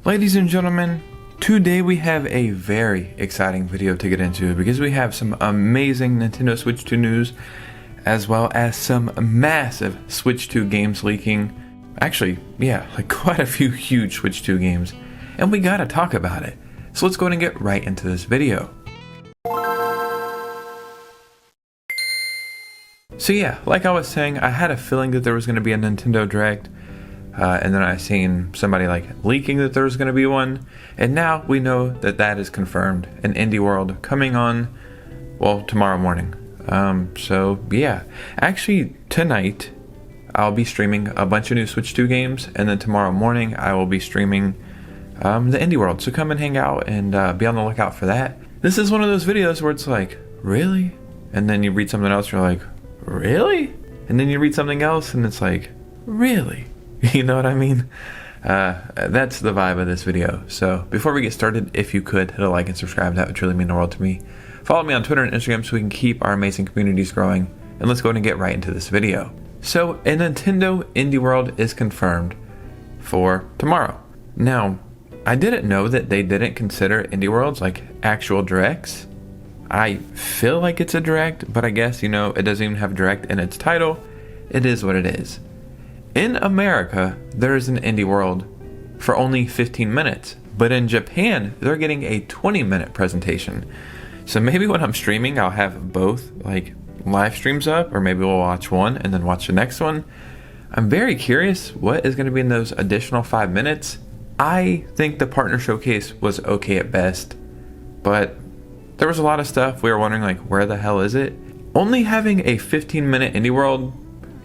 Ladies and gentlemen, today we have a very exciting video to get into because we have some amazing Nintendo Switch 2 news as well as some massive Switch 2 games leaking. Actually, yeah, like quite a few huge Switch 2 games, and we gotta talk about it. So let's go ahead and get right into this video. So yeah, like I was saying, I had a feeling that there was going to be a Nintendo Direct, and then I seen somebody like leaking that there was going to be one, and now we know that that is confirmed. An Indie World coming on, well, tomorrow morning. So yeah, actually tonight I'll be streaming a bunch of new Switch 2 games, and then tomorrow morning I will be streaming the Indie World. So come and hang out and be on the lookout for that. This is one of those videos where it's like, really? And then you read something else, you're like, really? And then you read something else and it's like, really? You know what I mean? That's the vibe of this video. So before we get started, if you could hit a like and subscribe, that would truly mean the world to me. Follow me on Twitter and Instagram so we can keep our amazing communities growing. And let's go ahead and get right into this video. So a Nintendo Indie World is confirmed for tomorrow. Now, I didn't know that they didn't consider Indie Worlds like actual directs. I feel like it's a direct, but I guess, you know, it doesn't even have direct in its title. It is what it is. In America, there is an Indie World for only 15 minutes, but in Japan, they're getting a 20-minute presentation. So maybe when I'm streaming, I'll have both like live streams up, or maybe we'll watch one and then watch the next one. I'm very curious what is going to be in those additional 5 minutes. I think the partner showcase was okay at best, but there was a lot of stuff we were wondering, like, where the hell is it? Only having a 15-minute Indie World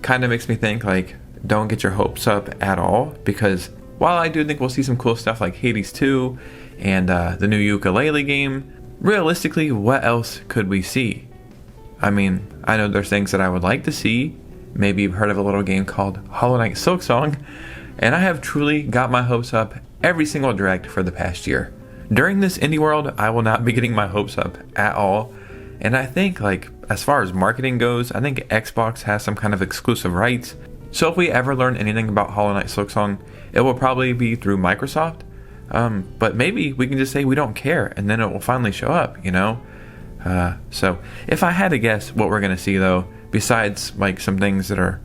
kind of makes me think, like, don't get your hopes up at all, because while I do think we'll see some cool stuff like Hades 2 and the new ukulele game, realistically, what else could we see? I mean, I know there's things that I would like to see. Maybe you've heard of a little game called Hollow Knight Silksong, and I have truly got my hopes up every single direct for the past year. During this Indie World, I will not be getting my hopes up at all. And I think, like, as far as marketing goes, I think Xbox has some kind of exclusive rights. So if we ever learn anything about Hollow Knight Silksong, it will probably be through Microsoft. But maybe we can just say we don't care, and then it will finally show up, you know? So if I had to guess what we're going to see, though, besides, like, some things that are,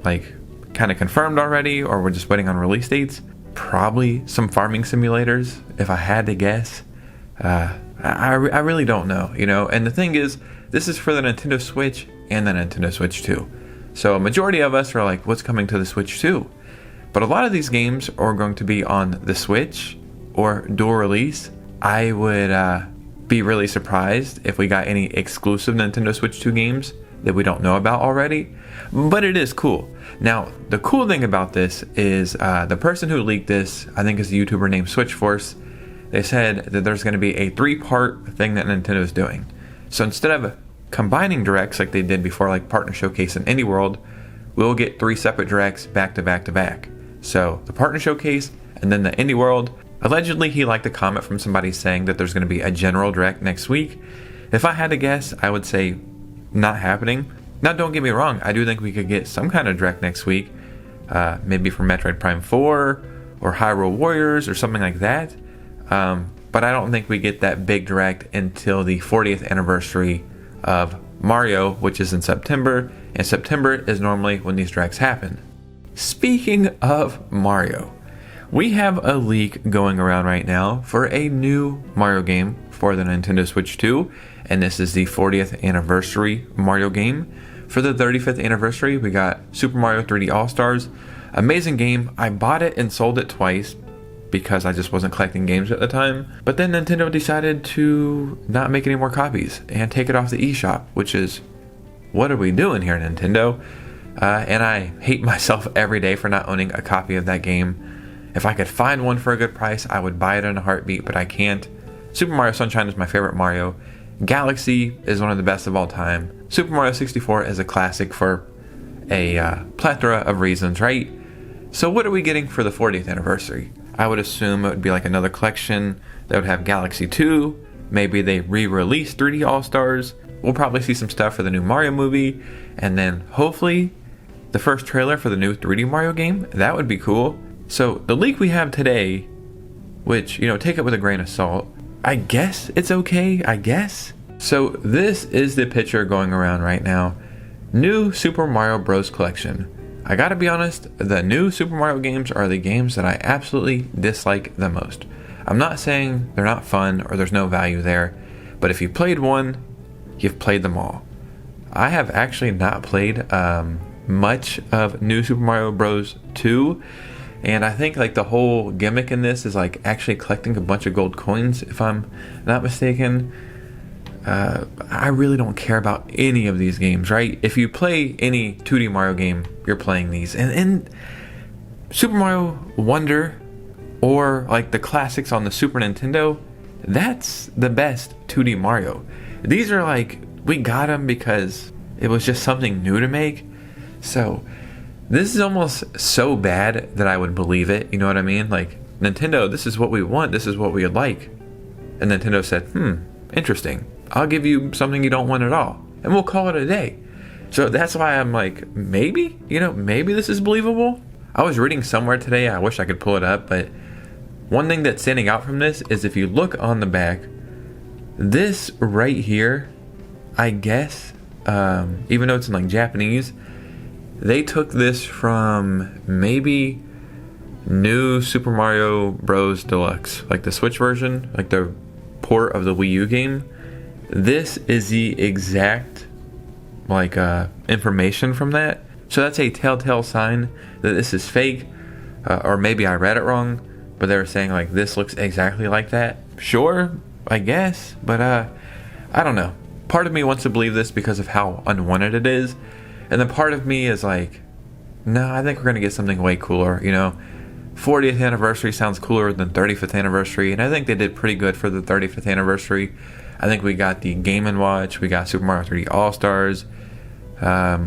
like, kind of confirmed already, or we're just waiting on release dates, probably some farming simulators, if I had to guess. I really don't know, you know? And the thing is, this is for the Nintendo Switch and the Nintendo Switch 2. So a majority of us are like, what's coming to the Switch 2? But a lot of these games are going to be on the Switch or dual release. I would be really surprised if we got any exclusive Nintendo Switch 2 games that we don't know about already, but it is cool. Now, the cool thing about this is the person who leaked this, I think is a YouTuber named Switchforce. They said that there's going to be a 3-part thing that Nintendo's doing. So instead of combining directs like they did before, like Partner Showcase and Indie World, we'll get 3 separate directs back to back to back. So the Partner Showcase and then the Indie World. Allegedly, he liked a comment from somebody saying that there's going to be a general direct next week. If I had to guess, I would say not happening. Now, don't get me wrong, I do think we could get some kind of direct next week, maybe for Metroid Prime 4 or Hyrule Warriors or something like that, but I don't think we get that big direct until the 40th anniversary of Mario, which is in September, and September is normally when these directs happen. Speaking of Mario, we have a leak going around right now for a new Mario game for the Nintendo Switch 2, and this is the 40th anniversary Mario game. For the 35th anniversary, we got Super Mario 3D All-Stars. Amazing game. I bought it and sold it twice because I just wasn't collecting games at the time. But then Nintendo decided to not make any more copies and take it off the eShop, which is, what are we doing here, Nintendo? And I hate myself every day for not owning a copy of that game. If I could find one for a good price, I would buy it in a heartbeat, but I can't. Super Mario Sunshine is my favorite Mario. Galaxy is one of the best of all time. Super Mario 64 is a classic for a plethora of reasons, right? So what are we getting for the 40th anniversary? I would assume it would be like another collection that would have Galaxy 2. Maybe they re-release 3D All-Stars. We'll probably see some stuff for the new Mario movie. And then hopefully the first trailer for the new 3D Mario game. That would be cool. So the leak we have today, which, take it with a grain of salt, I guess it's okay, I guess. So this is the picture going around right now. New Super Mario Bros. Collection. I gotta be honest, the new Super Mario games are the games that I absolutely dislike the most. I'm not saying they're not fun or there's no value there, but if you played one, you've played them all. I have actually not played much of New Super Mario Bros. 2, and I think like the whole gimmick in this is like actually collecting a bunch of gold coins, if I'm not mistaken. I really don't care about any of these games, right? If you play any 2D Mario game, you're playing these. And Super Mario Wonder, or like the classics on the Super Nintendo, that's the best 2D Mario. These are like, we got them because it was just something new to make. So this is almost so bad that I would believe it, you know what I mean? Like, Nintendo, this is what we want, this is what we would like. And Nintendo said, interesting. I'll give you something you don't want at all, and we'll call it a day. So that's why I'm like, maybe this is believable. I was reading somewhere today, I wish I could pull it up, but one thing that's standing out from this is if you look on the back, this right here, I guess, even though it's in like Japanese, they took this from maybe New Super Mario Bros. Deluxe, like the Switch version, like the port of the Wii U game. This is the exact like information from that. So that's a telltale sign that this is fake, or maybe I read it wrong, but they were saying like this looks exactly like that. Sure, I guess, but I don't know. Part of me wants to believe this because of how unwanted it is, and then part of me is like, no, I think we're gonna get something way cooler. 40th anniversary sounds cooler than 35th anniversary, and I think they did pretty good for the 35th anniversary. I think we got the Game & Watch, we got Super Mario 3D All-Stars,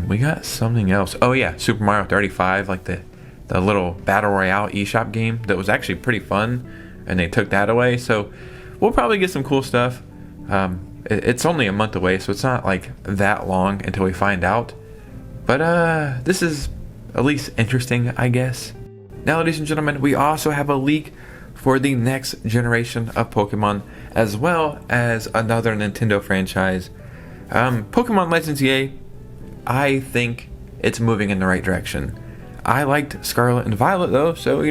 we got something else. Oh yeah, Super Mario 35, like the little Battle Royale eShop game that was actually pretty fun, and they took that away. So we'll probably get some cool stuff. It's only a month away, so it's not like that long until we find out. But this is at least interesting, I guess. Now, ladies and gentlemen, we also have a leak for the next generation of Pokemon, as well as another Nintendo franchise. Pokemon Legends EA, I think it's moving in the right direction. I liked Scarlet and Violet though, so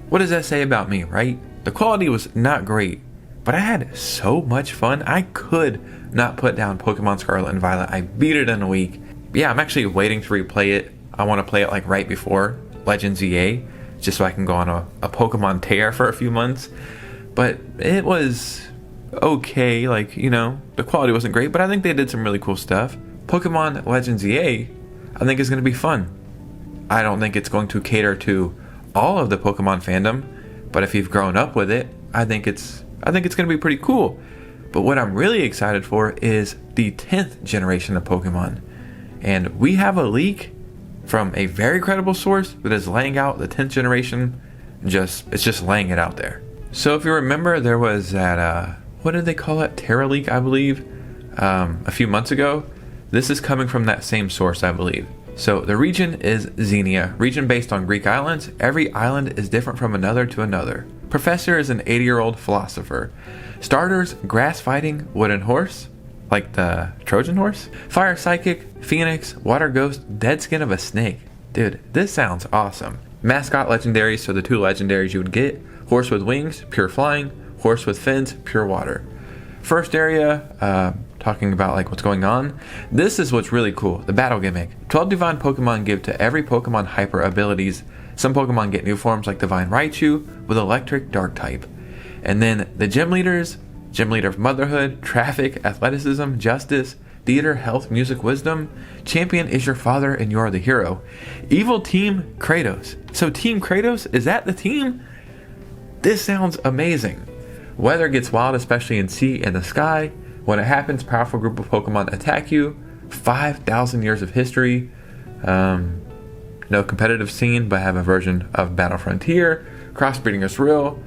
what does that say about me, right? The quality was not great, but I had so much fun. I could not put down Pokemon Scarlet and Violet. I beat it in a week. Yeah, I'm actually waiting to replay it. I want to play it like right before Legends EA, just so I can go on a Pokemon tear for a few months. But it was okay, the quality wasn't great, but I think they did some really cool stuff. Pokemon Legends EA, I think is going to be fun. I don't think it's going to cater to all of the Pokemon fandom, but if you've grown up with it, I think it's going to be pretty cool. But what I'm really excited for is the 10th generation of Pokemon. And we have a leak from a very credible source that is laying out the 10th generation. It's just laying it out there. So if you remember, there was that, what did they call it? Terra leak, I believe, a few months ago. This is coming from that same source, I believe. So the region is Xenia, region based on Greek islands. Every island is different from another to another. Professor is an 80-year-old philosopher. Starters, grass fighting, wooden horse, like the Trojan horse. Fire psychic, phoenix, water ghost, dead skin of a snake. Dude, this sounds awesome. Mascot legendaries, so the two legendaries you would get. Horse with wings, pure flying. Horse with fins, pure water. First area, talking about like what's going on. This is what's really cool, the battle gimmick. 12 divine Pokemon give to every Pokemon hyper abilities. Some Pokemon get new forms like Divine Raichu with electric dark type. And then the gym leaders, Gym leader of motherhood, traffic, athleticism, justice, theater, health, music, wisdom. Champion is your father and you are the hero. Evil team Kratos. So Team Kratos, is that the team? This sounds amazing. Weather gets wild, especially in sea and the sky. When it happens, powerful group of Pokemon attack you. 5,000 years of history. No competitive scene, but have a version of Battle Frontier. Crossbreeding is real.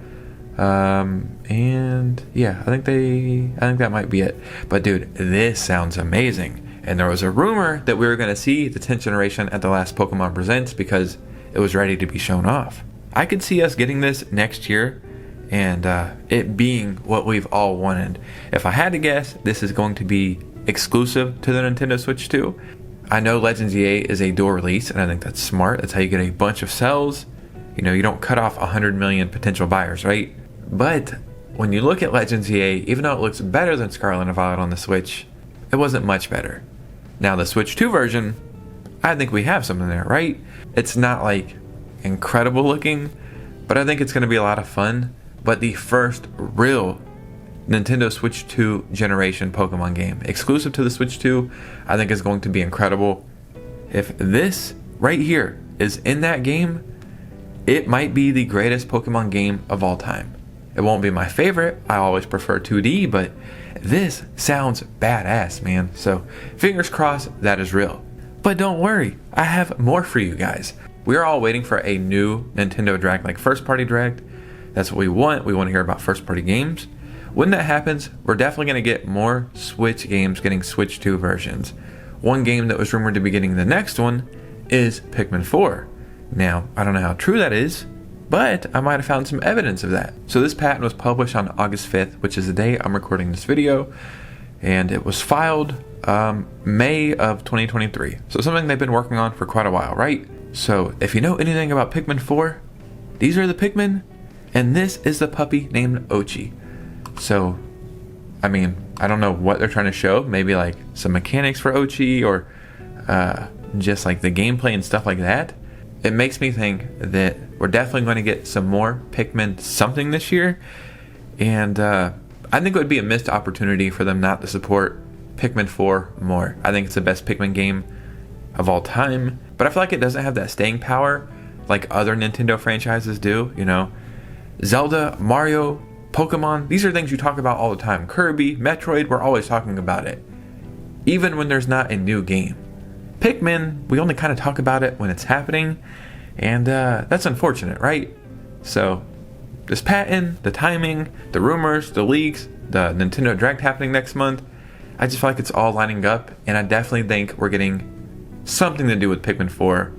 And yeah, I think that might be it. But dude, this sounds amazing. And there was a rumor that we were going to see the 10th generation at the last Pokemon Presents because it was ready to be shown off. I could see us getting this next year and it being what we've all wanted. If I had to guess, this is going to be exclusive to the Nintendo Switch 2. I know Legends EA is a dual release, and I think that's smart. That's how you get a bunch of sales. You know, you don't cut off 100 million potential buyers, right? But when you look at Legends EA, even though it looks better than Scarlet and Violet on the Switch, it wasn't much better. Now the Switch 2 version, I think we have something there, right? It's not like incredible looking, but I think it's going to be a lot of fun. But the first real Nintendo Switch 2 generation Pokemon game, exclusive to the Switch 2, I think is going to be incredible. If this right here is in that game, it might be the greatest Pokemon game of all time. It won't be my favorite. I always prefer 2D, but this sounds badass, man. So fingers crossed that is real. But don't worry, I have more for you guys. We are all waiting for a new Nintendo Direct, like first party Direct. That's what we want. We want to hear about first party games. When that happens, we're definitely going to get more Switch games getting Switch 2 versions. One game that was rumored to be getting the next one is Pikmin 4. Now, I don't know how true that is, but I might have found some evidence of that. So this patent was published on August 5th, which is the day I'm recording this video, and it was filed May of 2023. So something they've been working on for quite a while, right? So if you know anything about Pikmin 4, these are the Pikmin, and this is the puppy named Ochi. So, I mean, I don't know what they're trying to show. Maybe like some mechanics for Ochi or just like the gameplay and stuff like that. It makes me think that we're definitely going to get some more Pikmin something this year. And I think it would be a missed opportunity for them not to support Pikmin 4 more. I think it's the best Pikmin game of all time. But I feel like it doesn't have that staying power like other Nintendo franchises do, you know. Zelda, Mario, Pokemon, these are things you talk about all the time. Kirby, Metroid, we're always talking about it. Even when there's not a new game. Pikmin, we only kind of talk about it when it's happening. And that's unfortunate, right? So, this patent, the timing, the rumors, the leaks, the Nintendo Direct happening next month, I just feel like it's all lining up. And I definitely think we're getting something to do with Pikmin 4.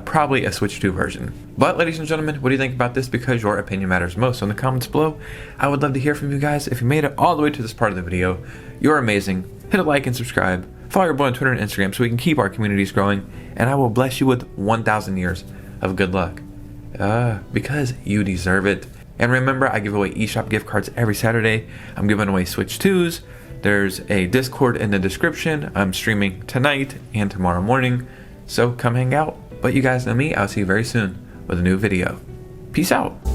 Probably a Switch 2 version. But ladies and gentlemen, what do you think about this? Because your opinion matters most. So in the comments below, I would love to hear from you guys. If you made it all the way to this part of the video, you're amazing. Hit a like and subscribe. Follow your boy on Twitter and Instagram so we can keep our communities growing. And I will bless you with 1,000 years of good luck. Because you deserve it. And remember, I give away eShop gift cards every Saturday. I'm giving away Switch 2s. There's a Discord in the description. I'm streaming tonight and tomorrow morning. So come hang out. But you guys know me. I'll see you very soon with a new video. Peace out.